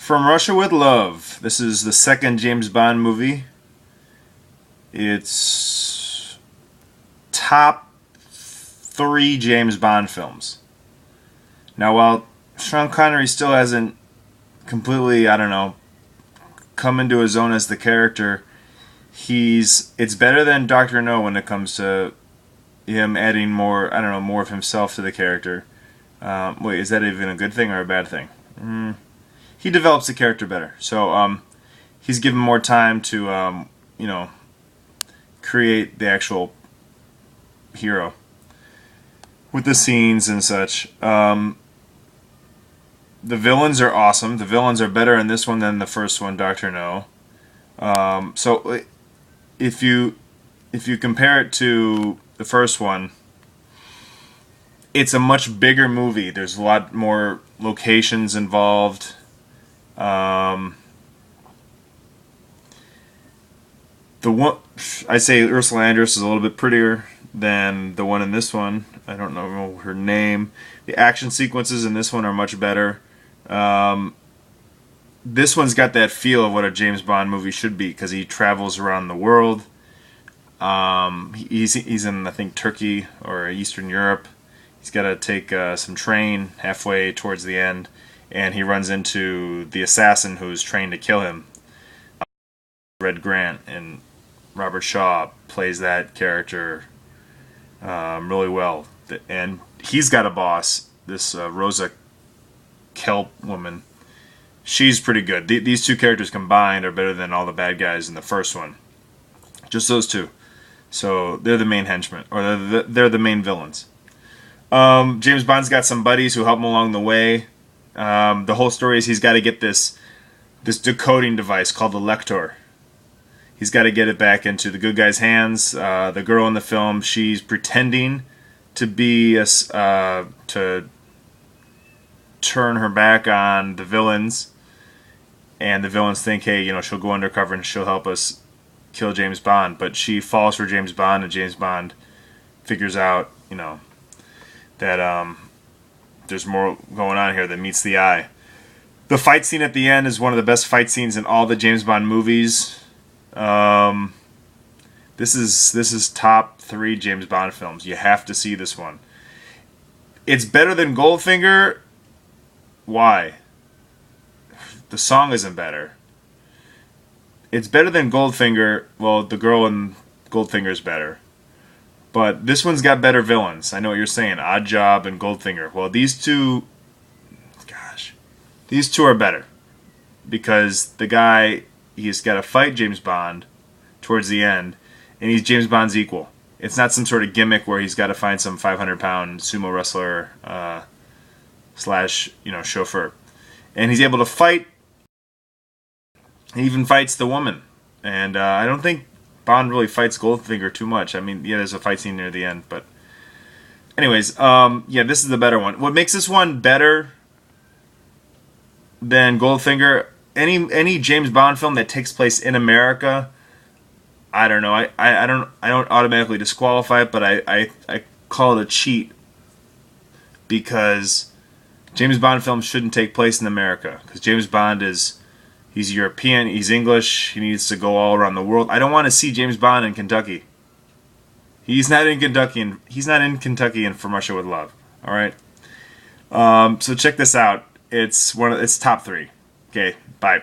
From Russia with Love. This is the second James Bond movie. It's top 3 James Bond films. Now, while Sean Connery still hasn't completely, come into his own as the character, it's better than Dr. No when it comes to him adding more, more of himself to the character. Wait, is that even a good thing or a bad thing? He develops the character better. So, he's given more time to, create the actual hero with the scenes and such. The villains are awesome. The villains are better in this one than the first one, Dr. No. So if you compare it to the first one, it's a much bigger movie. There's a lot more locations involved. The one, I say Ursula Andress is a little bit prettier than the one in this one. I don't know her name. The action sequences in this one are much better. This one's got that feel of what a James Bond movie should be because he travels around the world. He's in, I think, Turkey or Eastern Europe. He's got to take some train halfway towards the end, and he runs into the assassin who's trained to kill him. Red Grant, and Robert Shaw plays that character really well. And he's got a boss, this Rosa Kelp woman. She's pretty good. These two characters combined are better than all the bad guys in the first one. Just those two. So they're the main henchmen, or they're the main villains. James Bond's got some buddies who help him along the way. The whole story is he's got to get this decoding device called the Lector. He's got to get it back into the good guy's hands. The girl in the film, she's pretending to be to turn her back on the villains, and the villains think, hey, she'll go undercover and she'll help us kill James Bond. But she falls for James Bond, and James Bond figures out, that there's more going on here that meets the eye. The fight scene at the end is one of the best fight scenes in all the James Bond movies. This is top 3 James Bond films. You have to see this one. It's better than Goldfinger. Why? The song isn't better. It's better than Goldfinger. Well, the girl in Goldfinger's better. But this one's got better villains. I know what you're saying. Odd Job and Goldfinger. Well, these two are better. Because the guy, he's got to fight James Bond towards the end, and he's James Bond's equal. It's not some sort of gimmick where he's got to find some 500-pound sumo wrestler / chauffeur. And he's able to fight. He even fights the woman. And I don't think Bond really fights Goldfinger too much. I mean, yeah, there's a fight scene near the end, but anyways, this is the better one. What makes this one better than Goldfinger? Any James Bond film that takes place in America, I don't know. I don't automatically disqualify it, but I call it a cheat because James Bond films shouldn't take place in America because James Bond he's European, he's English, he needs to go all around the world. I don't want to see James Bond in Kentucky. He's not in Kentucky, and From Russia with Love. All right. So check this out. It's top 3. Okay, bye.